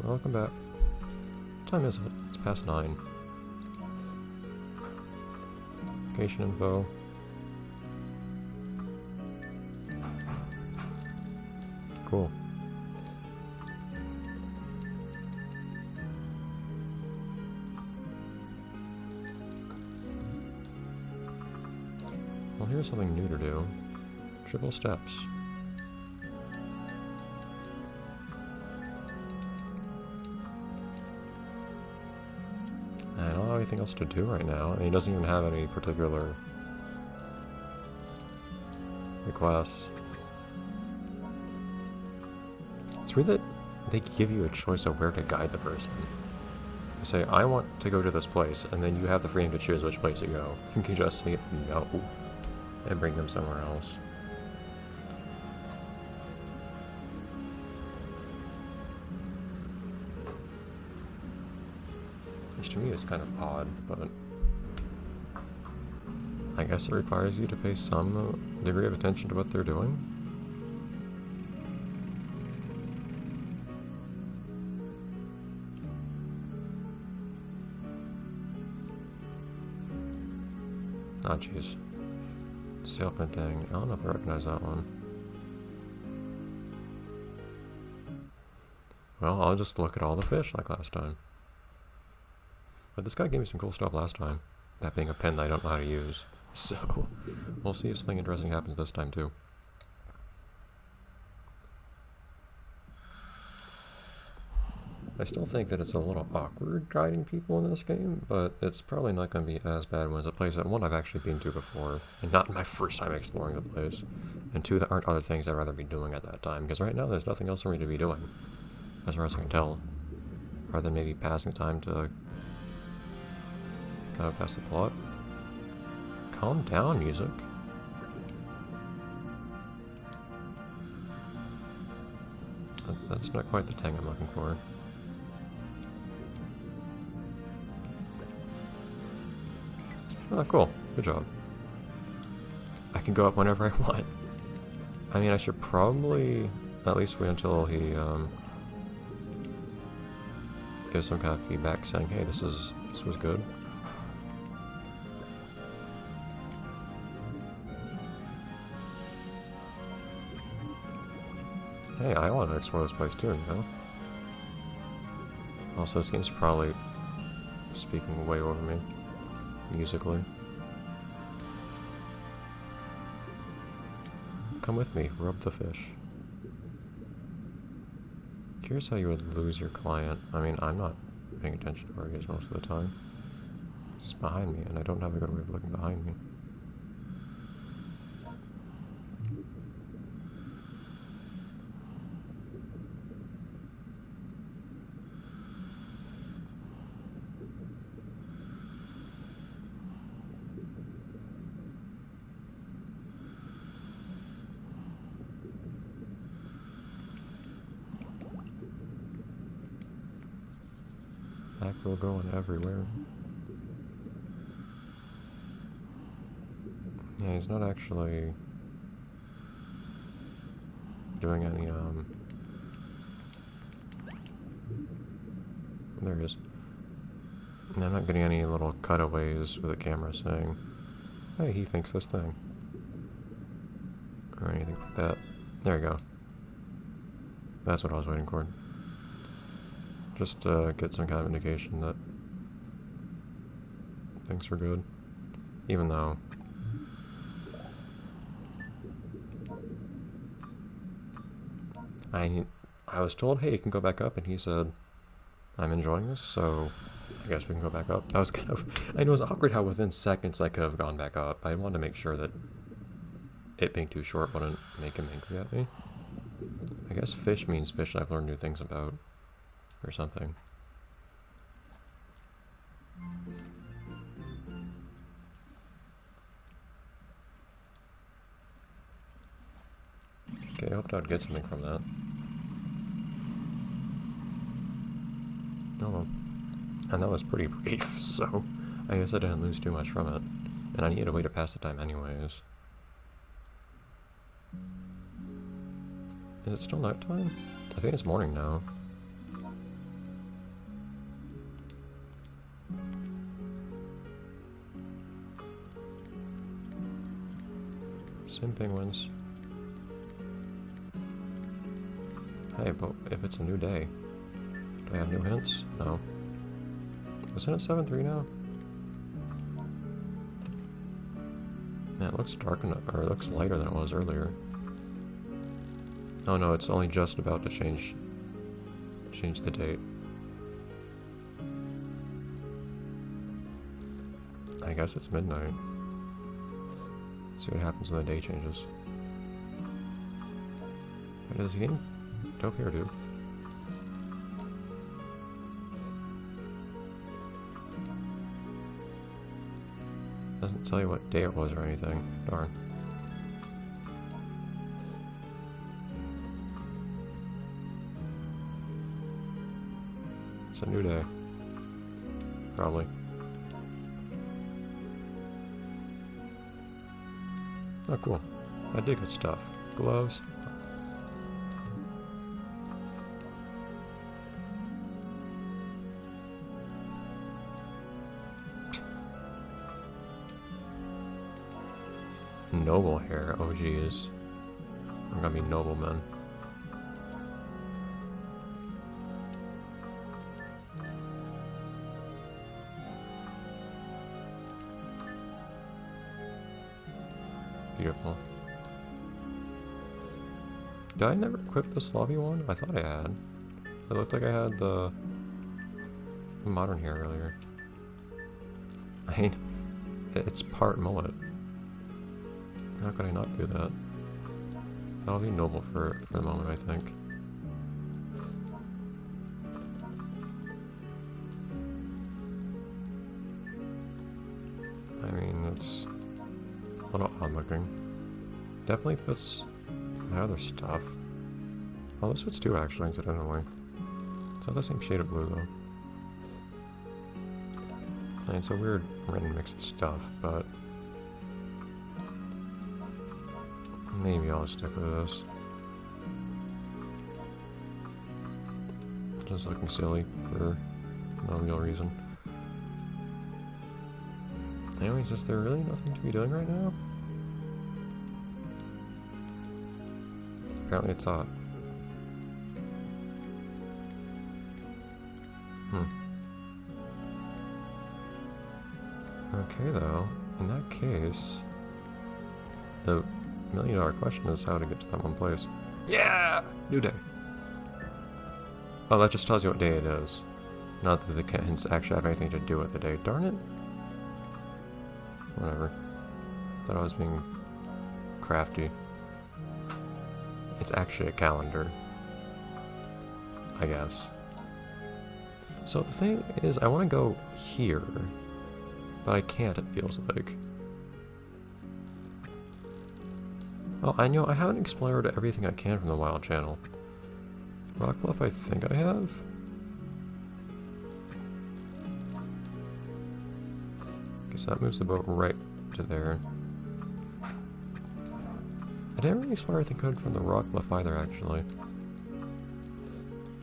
welcome back. What time is it? It's past 9. Location info. Cool. Well, here's something new to do. Triple steps. I don't have anything else to do right now, and he doesn't even have any particular requests. It's weird that they give you a choice of where to guide the person. You say, I want to go to this place, and then you have the freedom to choose which place to go. You can just say no and bring them somewhere else. Which to me is kind of odd, but I guess it requires you to pay some degree of attention to what they're doing. Oh jeez. Sail painting. I don't know if I recognize that one. Well, I'll just look at all the fish like last time. But this guy gave me some cool stuff last time. That being a pen that I don't know how to use. So, we'll see if something interesting happens this time too. I still think that it's a little awkward guiding people in this game, but it's probably not going to be as bad when it's a place that, one, I've actually been to before, and not my first time exploring the place, and two, there aren't other things I'd rather be doing at that time, because right now there's nothing else for me to be doing, as far as I can tell, rather than maybe passing time to kind of pass the plot. Calm down, music. That's not quite the thing I'm looking for. Oh, cool. Good job. I can go up whenever I want. I mean, I should probably at least wait until he gives some kind of feedback saying, hey, this was good. Hey, I want to explore this place too, you know? Also, this game's probably speaking way over me, musically. Come with me, rub the fish. Curious how you would lose your client. I mean, I'm not paying attention to where he is most of the time. He's behind me, and I don't have a good way of looking behind me. Mackerel going everywhere. Yeah, he's not actually doing any, there he is. And I'm not getting any little cutaways with the camera saying, hey, he thinks this thing. Or anything like that. There you go. That's what I was waiting for. Just get some kind of indication that things are good. Even though I was told, hey, you can go back up, and he said, I'm enjoying this, so I guess we can go back up. That was kind of, and it was awkward how within seconds I could have gone back up. I wanted to make sure that it being too short wouldn't make him angry at me. I guess fish means fish I've learned new things about, or something. Okay, I hoped I'd get something from that. Oh well. And that was pretty brief, so I guess I didn't lose too much from it. And I needed a way to pass the time anyways. Is it still nighttime? I think it's morning now. Same penguins. Hey, but if it's a new day, do I have new hints? No. Isn't it 7-3 now? Yeah, it looks dark enough, or it looks lighter than it was earlier. Oh no, it's only just about to change the date. I guess it's midnight. See what happens when the day changes. Does the game go up here, dude? Doesn't tell you what day it was or anything. Darn. It's a new day. Probably. Oh, cool. I did good stuff. Gloves. Noble hair. Oh, geez. I'm gonna be noblemen. Beautiful. Did I never equip the Slavy one? I thought I had. It looked like I had the modern hair earlier. I mean, it's part mullet. How could I not do that? That'll be noble for the moment, I think. I mean, it's a little odd looking. Definitely fits my other stuff. Oh, this fits too, actually, incidentally. It's not the same shade of blue, though. I mean, it's a weird random mix of stuff, but maybe I'll stick with this. Just looking silly for no real reason. Anyways, is there really nothing to be doing right now? Apparently it's hot. Okay, though. In that case, the $1,000,000 question is how to get to that one place. Yeah! New day. Oh, that just tells you what day it is. Not that the hints actually have anything to do with the day. Darn it. Whatever. Thought I was being crafty. It's actually a calendar. I guess. So the thing is, I want to go here, but I can't, it feels like. Oh, I know, I haven't explored everything I can from the Wild Channel. Rock Bluff, I think I have. Guess that moves the boat right to there. I didn't really explore everything good from the Rock Bluff either, actually.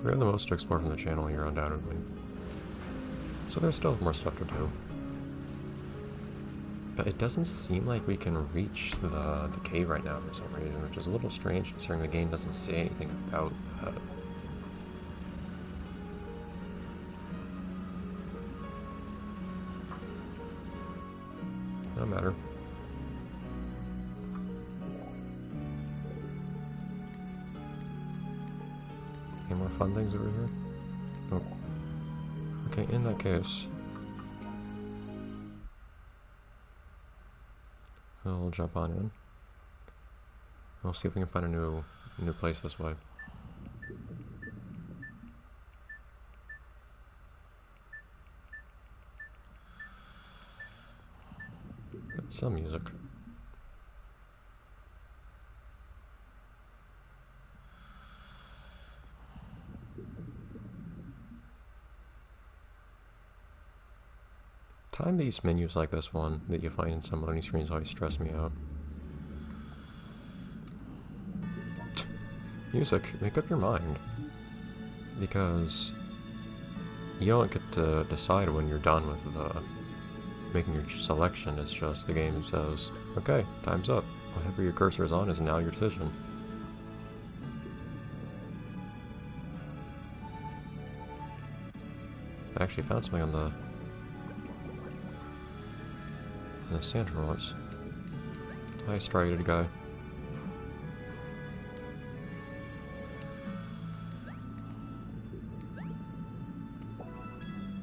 We have the most to explore from the channel here, undoubtedly. So there's still more stuff to do. But it doesn't seem like we can reach the cave right now for some reason, which is a little strange considering the game doesn't say anything about that. No matter. Any more fun things over here? Nope. Okay, in that case, we'll jump on in. We'll see if we can find a new place this way. That's some music. Time-based menus like this one that you find in some loading screens always stress me out. Music, make up your mind. Because you don't get to decide when you're done with making your selection. It's just the game says, okay, time's up. Whatever your cursor is on is now your decision. I actually found something on the sand rollers. Hi, striated guy.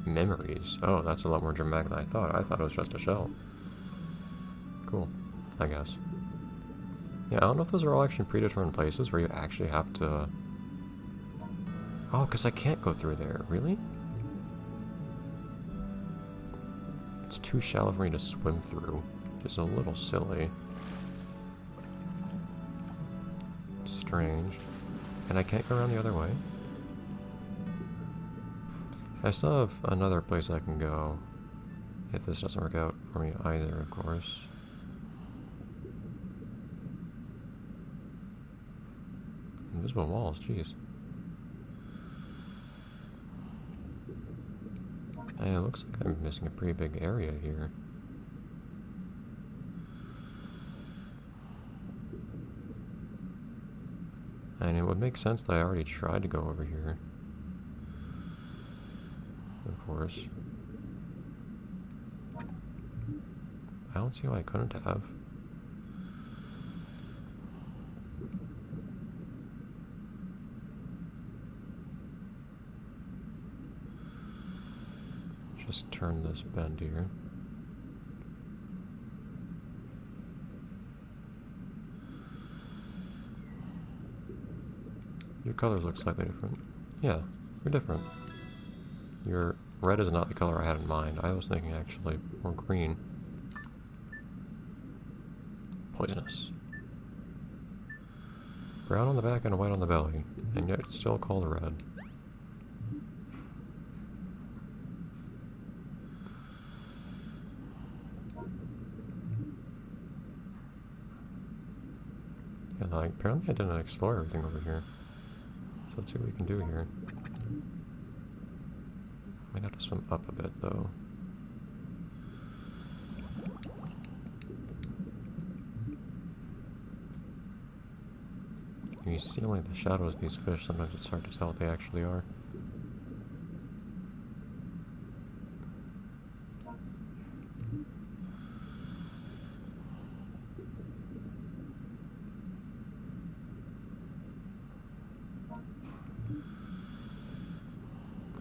Memories. Oh, that's a lot more dramatic than I thought. I thought it was just a shell. Cool, I guess. Yeah, I don't know if those are all actually predetermined places where you actually have to... Oh, because I can't go through there. Really? It's too shallow for me to swim through, which is a little silly. Strange. And I can't go around the other way? I still have another place I can go, if this doesn't work out for me either, of course. Invisible walls, jeez. It looks like I'm missing a pretty big area here. And it would make sense that I already tried to go over here. Of course. I don't see why I couldn't have. Just turn this bend here. Your colors look slightly different. Yeah, you're different. Your red is not the color I had in mind. I was thinking actually more green. Poisonous. Brown on the back and white on the belly, and yet it's still called red. Yeah, like, apparently I didn't explore everything over here. So let's see what we can do here. Might have to swim up a bit though. You see only the shadows of these fish, sometimes it's hard to tell what they actually are.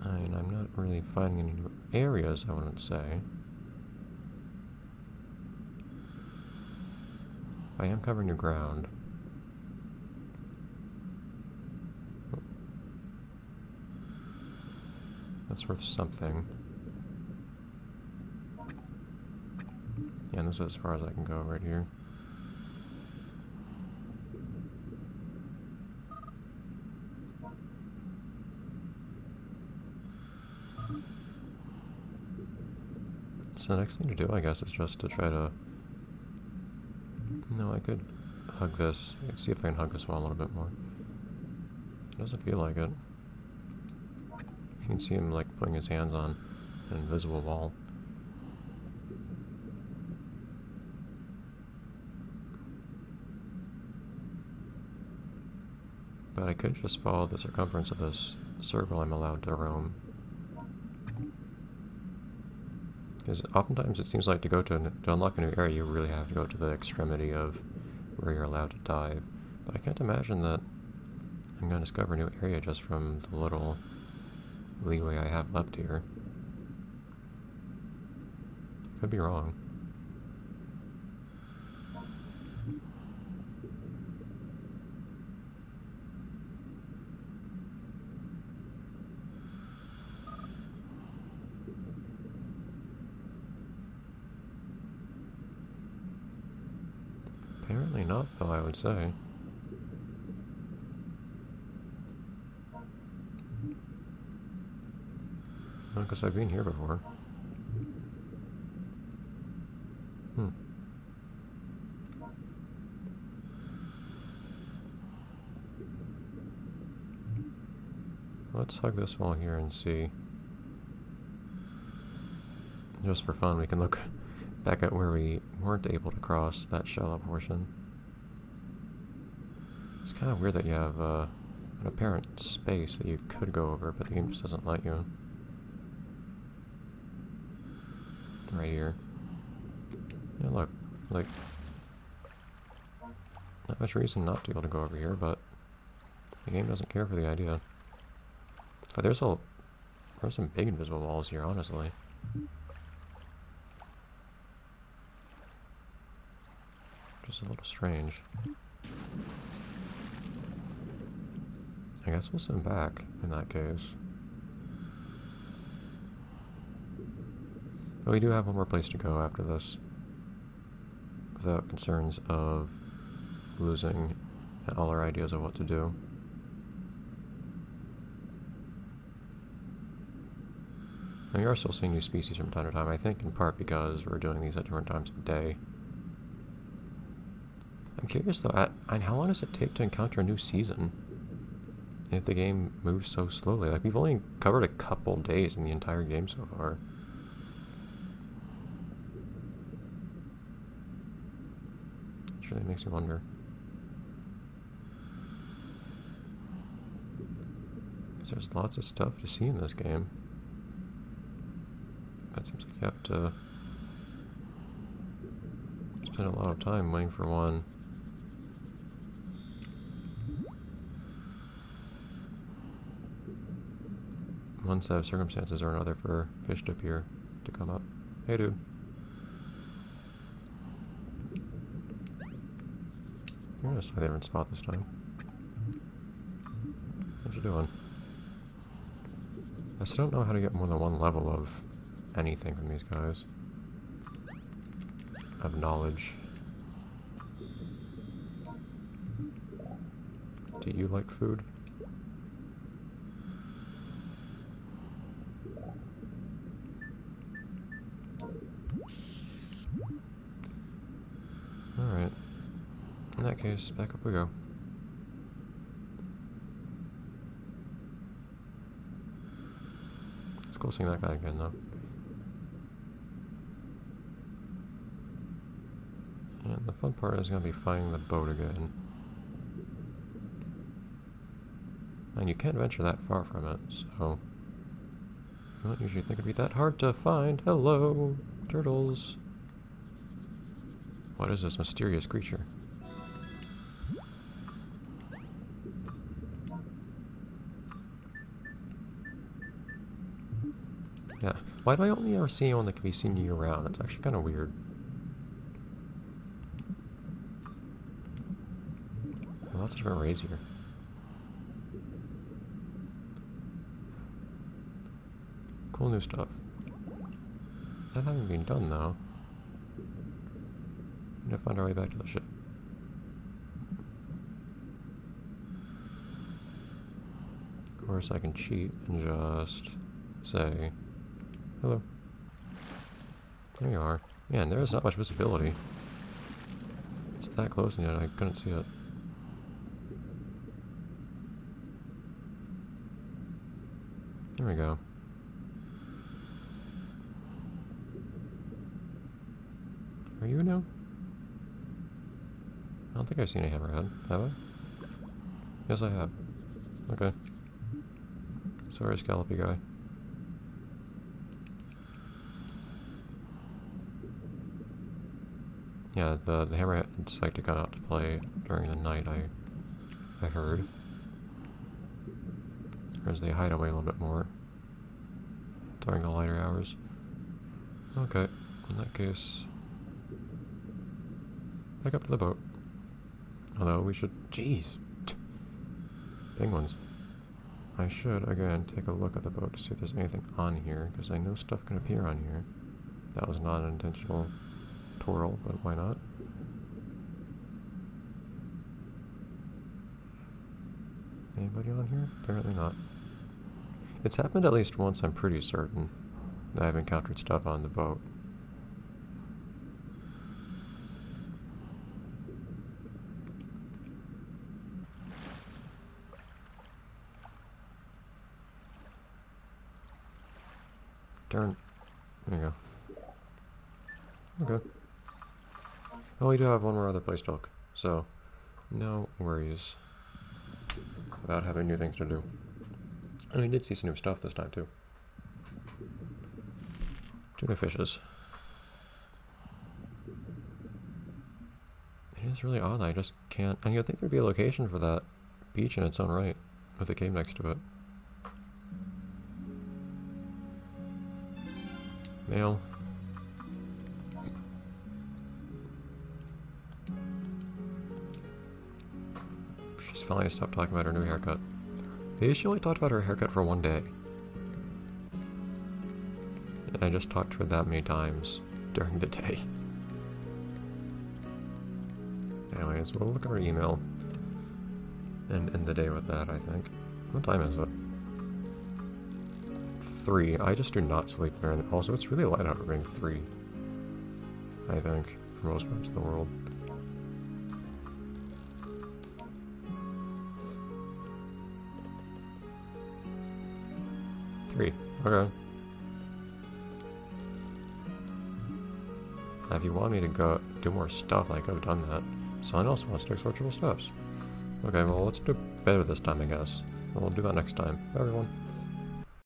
And I'm not really finding any new areas, I wouldn't say. I am covering new ground. That's worth something. Yeah, and this is as far as I can go right here. So the next thing to do, I guess, is just to try to... No, I could hug this. Let's see if I can hug this wall a little bit more. It doesn't feel like it. You can see him, like, putting his hands on an invisible wall. But I could just follow the circumference of this circle I'm allowed to roam. Because oftentimes it seems like to unlock a new area, you really have to go to the extremity of where you're allowed to dive. But I can't imagine that I'm going to discover a new area just from the little leeway I have left here. Could be wrong. Apparently not, though, I would say. Well, because I've been here before. Let's hug this wall here and see. Just for fun, we can look back at where we weren't able to cross that shallow portion. It's kind of weird that you have an apparent space that you could go over, but the game just doesn't let you. Right here. Yeah, look. Like, not much reason not to be able to go over here, but the game doesn't care for the idea. But there's some big invisible walls here, honestly. Just a little strange. I guess we'll send back in that case. But we do have one more place to go after this, without concerns of losing all our ideas of what to do. And we are still seeing new species from time to time, I think in part because we're doing these at different times of day. I'm curious though, how long does it take to encounter a new season? If the game moves so slowly. Like, we've only covered a couple days in the entire game so far. It really makes me wonder. Because there's lots of stuff to see in this game. It seems like you have to spend a lot of time waiting for one set of circumstances or another for fish to appear, to come up. Hey, dude. You're in a slightly different spot this time. What you doing? I still don't know how to get more than one level of anything from these guys. Of knowledge. Do you like food? Alright. In that case, back up we go. Let's go see that guy again, though. And the fun part is going to be finding the boat again. And you can't venture that far from it, so... I don't usually think it'd be that hard to find. Hello, turtles. What is this mysterious creature? Yeah, why do I only ever see one that can be seen year-round? It's actually kind of weird. Lots of different rays here. Cool new stuff. That having been done, though, we need to find our way back to the ship. Of course, I can cheat and just say, hello. There you are. Man, there is not much visibility. It's that close and yet I couldn't see it. There we go. Are you new? I don't think I've seen a hammerhead, have I? Yes, I have. Okay. Sorry, scallopy guy. Yeah, the hammerheads like to come out to play during the night, I heard. Whereas they hide away a little bit more during the lighter hours. Okay, in that case, back up to the boat. Although we should... Jeez! Penguins. I should, again, take a look at the boat to see if there's anything on here, because I know stuff can appear on here. That was not an intentional twirl, but why not? Anybody on here? Apparently not. It's happened at least once, I'm pretty certain, that I've encountered stuff on the boat. Darn. There you go. Okay. Oh, we do have one more other place to look, so no worries. about having new things to do. And we did see some new stuff this time, too. Tuna fishes. It is really odd that I just can't... And you'd think there'd be a location for that beach in its own right, with a cave next to it. Mail. She's finally stopped talking about her new haircut. Maybe she only talked about her haircut for one day. I just talked to her that many times during the day. Anyways, we'll look at our email and end the day with that, I think. What time is it? 3. I just do not sleep there. Also, it's really light out at ring 3. I think, for most parts of the world. Okay. Now, if you want me to go do more stuff, like I've done that. Someone else wants to explore triple steps. Okay, well, let's do better this time, I guess. We'll do that next time. Bye, everyone.